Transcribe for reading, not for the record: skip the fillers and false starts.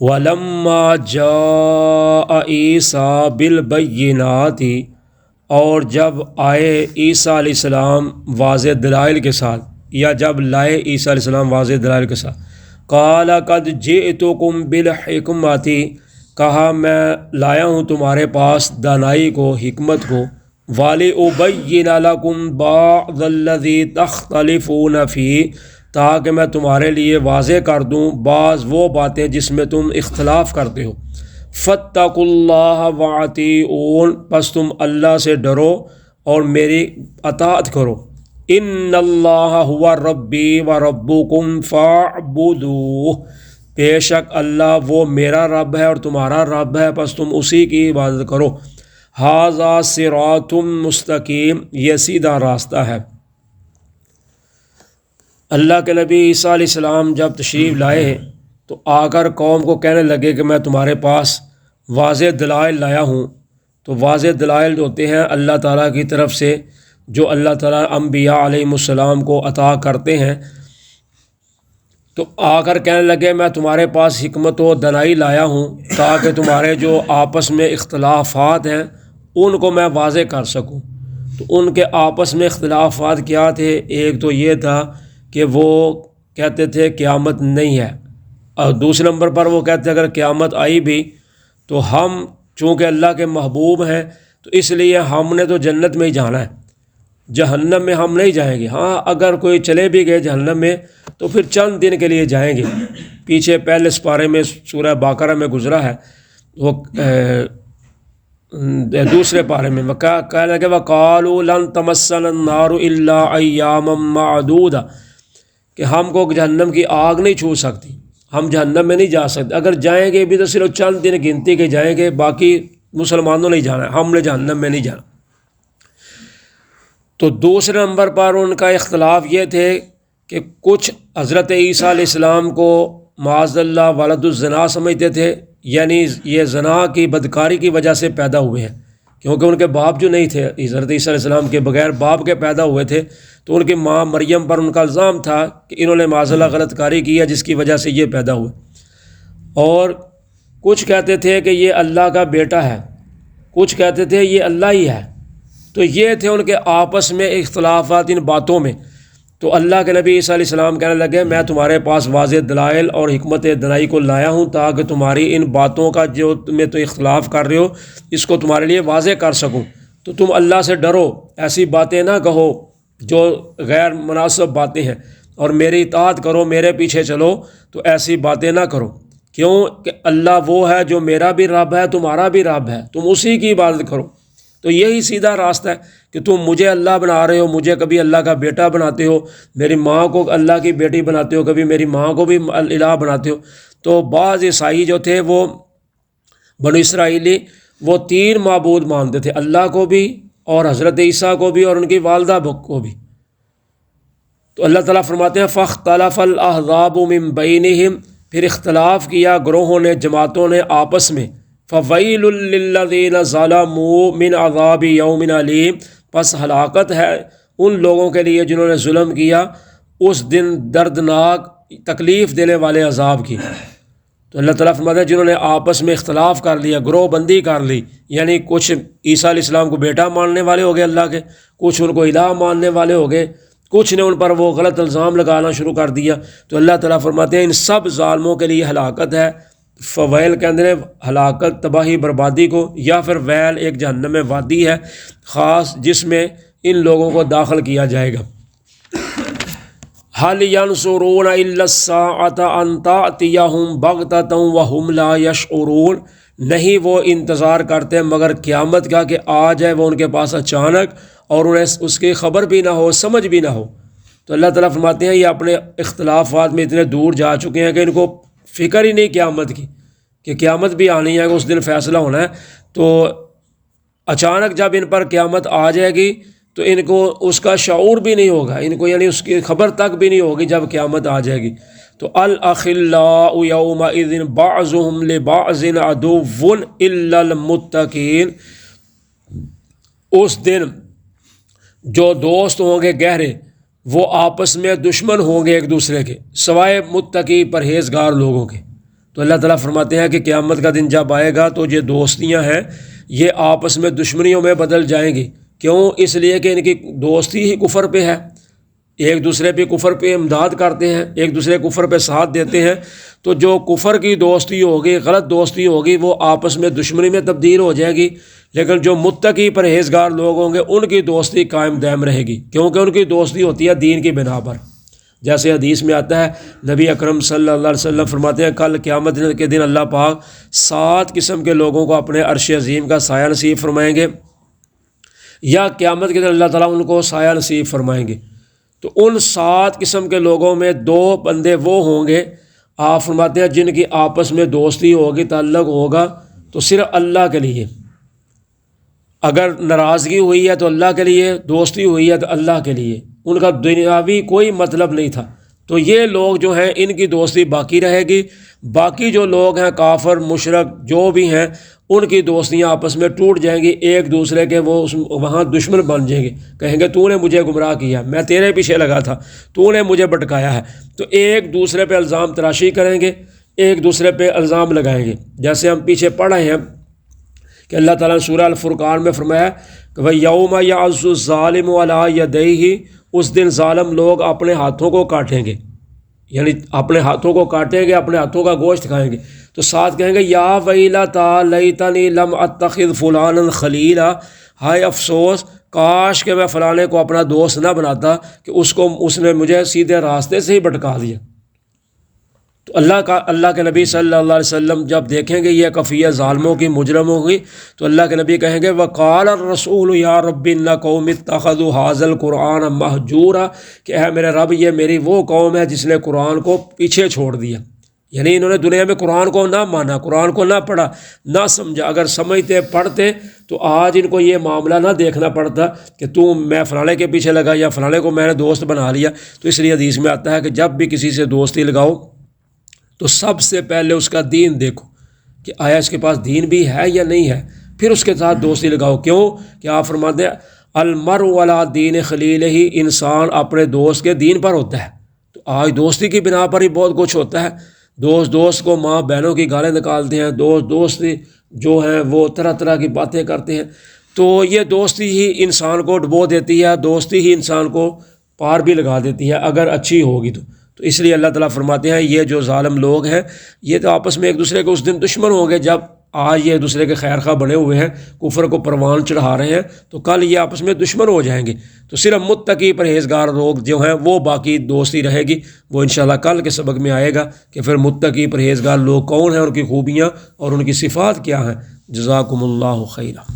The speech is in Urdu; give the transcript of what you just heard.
وَلَمَّا جَاءَ عِیسیٰ بِالْبَیِّنَاتِ، اور جب آئے عیسیٰ علیہ السلام واضح دلائل کے ساتھ، یا جب لائے عیسیٰ علیہ السلام واضح دلائل کے ساتھ، قَالَ قَدْ جِئْتُکُم بِالْحِکْمَةِ، کہا میں لایا ہوں تمہارے پاس دانائی کو، حکمت کو، وَلِأُبَیِّنَ لَکُم بَعْضَ الَّذِی تَخْتَلِفُونَ فِیہ، تاکہ میں تمہارے لیے واضح کر دوں بعض وہ باتیں جس میں تم اختلاف کرتے ہو۔ فَاتَّقُوا اللَّهَ وَأَطِیعُونِ، پس تم اللہ سے ڈرو اور میری اطاعت کرو۔ ان اللہ هو ربی وربکم فاعبدوہ، بے شک اللہ وہ میرا رب ہے اور تمہارا رب ہے، پس تم اسی کی عبادت کرو۔ ھذا صراط مستقیم، یہ سیدھا راستہ ہے۔ اللہ کے نبی عیسیٰ علیہ السلام جب تشریف لائے تو آ کر قوم کو کہنے لگے کہ میں تمہارے پاس واضح دلائل لایا ہوں۔ تو واضح دلائل جو ہوتے ہیں اللہ تعالیٰ کی طرف سے، جو اللہ تعالیٰ انبیاء علیہ السلام کو عطا کرتے ہیں، تو آ کر کہنے لگے میں تمہارے پاس حکمت و دانائی لایا ہوں تاکہ تمہارے جو آپس میں اختلافات ہیں ان کو میں واضح کر سکوں۔ تو ان کے آپس میں اختلافات کیا تھے؟ ایک تو یہ تھا کہ وہ کہتے تھے قیامت نہیں ہے، اور دوسرے نمبر پر وہ کہتے اگر قیامت آئی بھی تو ہم چونکہ اللہ کے محبوب ہیں تو اس لیے ہم نے تو جنت میں ہی جانا ہے، جہنم میں ہم نہیں جائیں گے۔ ہاں اگر کوئی چلے بھی گئے جہنم میں تو پھر چند دن کے لیے جائیں گے۔ پیچھے پہلے سپارے میں سورہ بقرہ میں گزرا ہے، وہ دوسرے پارے میں کہنے لگے وَقَالُوا لَن تَمَسَّنَا النَّارُ إِلَّا أَيَّامًا مَّعْدُودَةً، کہ ہم کو جہنم کی آگ نہیں چھو سکتی، ہم جہنم میں نہیں جا سکتے، اگر جائیں گے بھی تو صرف چند دن گنتی کے جائیں گے، باقی مسلمانوں نہیں جانا، ہم نے جہنم میں نہیں جانا۔ تو دوسرے نمبر پر ان کا اختلاف یہ تھے کہ کچھ حضرت عیسیٰ علیہ السلام کو معاذ اللہ ولد الزنا سمجھتے تھے، یعنی یہ زنا کی بدکاری کی وجہ سے پیدا ہوئے ہیں، کیونکہ ان کے باپ جو نہیں تھے، حضرت عیسیٰ علیہ السلام کے بغیر باپ کے پیدا ہوئے تھے، تو ان کی ماں مریم پر ان کا الزام تھا کہ انہوں نے معاذ اللہ غلط کاری کی ہے جس کی وجہ سے یہ پیدا ہوئے۔ اور کچھ کہتے تھے کہ یہ اللہ کا بیٹا ہے، کچھ کہتے تھے یہ اللہ ہی ہے۔ تو یہ تھے ان کے آپس میں اختلافات ان باتوں میں۔ تو اللہ کے نبی عیسیٰ علیہ السلام کہنے لگے میں تمہارے پاس واضح دلائل اور حکمت دانائی کو لایا ہوں تاکہ تمہاری ان باتوں کا جو میں تو اختلاف کر رہے ہو اس کو تمہارے لیے واضح کر سکوں۔ تو تم اللہ سے ڈرو، ایسی باتیں نہ کہو جو غیر مناسب باتیں ہیں، اور میری اطاعت کرو، میرے پیچھے چلو، تو ایسی باتیں نہ کرو۔ کیوں کہ اللہ وہ ہے جو میرا بھی رب ہے، تمہارا بھی رب ہے، تم اسی کی عبادت کرو۔ تو یہی سیدھا راستہ ہے کہ تم مجھے اللہ بنا رہے ہو، مجھے کبھی اللہ کا بیٹا بناتے ہو، میری ماں کو اللہ کی بیٹی بناتے ہو، کبھی میری ماں کو بھی الہ بناتے ہو۔ تو بعض عیسائی جو تھے وہ بنو اسرائیلی وہ 3 معبود مانتے تھے، اللہ کو بھی اور حضرت عیسیٰ کو بھی اور ان کی والدہ کو بھی۔ تو اللہ تعالیٰ فرماتے ہیں فَاخْتَلَفَ الْأَحْزَابُ مِن بَيْنِهِمْ، پھر اختلاف کیا گروہوں نے، جماعتوں نے آپس میں۔ فَوَيْلٌ لِّلَّذِينَ ظَلَمُوا مِنْ عَذَابِ يَوْمٍ عَلِيمٍ، پس ہلاکت ہے ان لوگوں کے لیے جنہوں نے ظلم کیا اس دن دردناک تکلیف دینے والے عذاب کی۔ تو اللہ تعالیٰ فرماتا ہے جنہوں نے آپس میں اختلاف کر لیا، گروہ بندی کر لی، یعنی کچھ عیسیٰ علیہ السلام کو بیٹا ماننے والے ہو گئے اللہ کے، کچھ ان کو الہ ماننے والے ہو گئے، کچھ نے ان پر وہ غلط الزام لگانا شروع کر دیا۔ تو اللہ تعالیٰ فرماتے ہیں ان سب ظالموں کے لیے ہلاکت ہے۔ فویل کے اندر ہلاکت، تباہی، بربادی کو، یا پھر ویل ایک جہنم میں وادی ہے خاص جس میں ان لوگوں کو داخل کیا جائے گا۔ هل ينظرون الا الساعة ان تأتيهم بغتة وهم لا يشعرون، نہیں وہ انتظار کرتے مگر قیامت کا کہ آ جائے وہ ان کے پاس اچانک اور انہیں اس کی خبر بھی نہ ہو، سمجھ بھی نہ ہو۔ تو اللہ تعالیٰ فرماتے ہیں یہ اپنے اختلافات میں اتنے دور جا چکے ہیں کہ ان کو فکر ہی نہیں قیامت کی، کہ قیامت بھی آنی ہے، کہ اس دن فیصلہ ہونا ہے۔ تو اچانک جب ان پر قیامت آ جائے گی تو ان کو اس کا شعور بھی نہیں ہوگا، ان کو یعنی اس کی خبر تک بھی نہیں ہوگی جب قیامت آ جائے گی۔ تو الاخلاء یومئذ بعضهم لبعض عدو الا المتقین، اس دن جو دوست ہوں گے گہرے وہ آپس میں دشمن ہوں گے ایک دوسرے کے، سوائے متقی پرہیزگار لوگوں کے۔ تو اللہ تعالیٰ فرماتے ہیں کہ قیامت کا دن جب آئے گا تو یہ دوستیاں ہیں یہ آپس میں دشمنیوں میں بدل جائیں گی. کیوں؟ اس لیے کہ ان کی دوستی ہی کفر پہ ہے، ایک دوسرے پہ کفر پہ امداد کرتے ہیں، ایک دوسرے کفر پہ ساتھ دیتے ہیں. تو جو کفر کی دوستی ہوگی، غلط دوستی ہوگی، وہ آپس میں دشمنی میں تبدیل ہو جائے گی. لیکن جو متقی پرہیزگار لوگ ہوں گے ان کی دوستی قائم دائم رہے گی، کیونکہ ان کی دوستی ہوتی ہے دین کی بنا پر. جیسے حدیث میں آتا ہے، نبی اکرم صلی اللہ علیہ وسلم فرماتے ہیں کل قیامت کے دن اللہ پاک 7 قسم کے لوگوں کو اپنے عرش عظیم کا سایہ نصیب فرمائیں گے، یا قیامت کے دن اللہ تعالیٰ ان کو سایہ نصیب فرمائیں گے. تو ان 7 قسم کے لوگوں میں 2 بندے وہ ہوں گے، آپ فرماتے ہیں جن کی آپس میں دوستی ہوگی، تعلق ہوگا تو صرف اللہ کے لیے. اگر ناراضگی ہوئی ہے تو اللہ کے لیے، دوستی ہوئی ہے تو اللہ کے لیے، ان کا دنیاوی کوئی مطلب نہیں تھا. تو یہ لوگ جو ہیں ان کی دوستی باقی رہے گی. باقی جو لوگ ہیں کافر مشرک جو بھی ہیں ان کی دوستیاں آپس میں ٹوٹ جائیں گی، ایک دوسرے کے وہ وہاں دشمن بن جائیں گے، کہیں گے تو نے مجھے گمراہ کیا، میں تیرے پیچھے لگا تھا، تو نے مجھے بھٹکایا ہے. تو ایک دوسرے پہ الزام تراشی کریں گے، ایک دوسرے پہ الزام لگائیں گے. جیسے ہم پیچھے پڑھ رہے ہیں کہ اللہ تعالیٰ نے سورہ الفرقان میں فرمایا کہ وَيَوْمَ يَعَضُّ الظَّالِمُ عَلَىٰ يَدَيْهِ، اس دن ظالم لوگ اپنے ہاتھوں کو کاٹیں گے، یعنی اپنے ہاتھوں کو کاٹیں گے، اپنے ہاتھوں کا گوشت کھائیں گے. تو ساتھ کہیں گے یا ویلتیٰ لیتنی لم اتخذ فلانا خلیلا، ہائے افسوس کاش کہ میں فلانے کو اپنا دوست نہ بناتا کہ اس نے مجھے سیدھے راستے سے ہی بھٹکا دیا. تو اللہ کے نبی صلی اللہ علیہ وسلم جب دیکھیں گے یہ کفیہ ظالموں کی، مجرموں کی، تو اللہ کے نبی کہیں گے وقال الرسول یا رب ان قوم اتخذوا هذا القرآن مہجورا، کہ اے میرے رب یہ میری وہ قوم ہے جس نے قرآن کو پیچھے چھوڑ دیا. یعنی انہوں نے دنیا میں قرآن کو نہ مانا، قرآن کو نہ پڑھا، نہ سمجھا. اگر سمجھتے پڑھتے تو آج ان کو یہ معاملہ نہ دیکھنا پڑتا کہ میں فلانے کے پیچھے لگا یا فلانے کو میں نے دوست بنا لیا. تو اس لیے حدیث میں آتا ہے کہ جب بھی کسی سے دوستی لگاؤ تو سب سے پہلے اس کا دین دیکھو کہ آیا اس کے پاس دین بھی ہے یا نہیں ہے، پھر اس کے ساتھ دوستی لگاؤ. کیوں کہ آپ فرماتے ہیں المرء علی دین خلیلہ، ہی انسان اپنے دوست کے دین پر ہوتا ہے. تو آج دوستی کی بنا پر ہی بہت کچھ ہوتا ہے. دوست کو ماں بہنوں کی گالیں نکالتے ہیں، دوست جو ہیں وہ طرح طرح کی باتیں کرتے ہیں. تو یہ دوستی ہی انسان کو ڈبو دیتی ہے، دوستی ہی انسان کو پار بھی لگا دیتی ہے اگر اچھی ہوگی تو. اس لیے اللہ تعالیٰ فرماتے ہیں یہ جو ظالم لوگ ہیں یہ تو آپس میں ایک دوسرے کے اس دن دشمن ہوں گے. جب آج یہ ایک دوسرے کے خیر خواہ بنے ہوئے ہیں، کفر کو پروان چڑھا رہے ہیں، تو کل یہ آپس میں دشمن ہو جائیں گے. تو صرف متقی پرہیزگار لوگ جو ہیں وہ باقی دوستی رہے گی. وہ انشاءاللہ کل کے سبق میں آئے گا کہ پھر متقی پرہیزگار لوگ کون ہیں، ان کی خوبیاں اور ان کی صفات کیا ہیں. جزاکم اللہ خیرہ.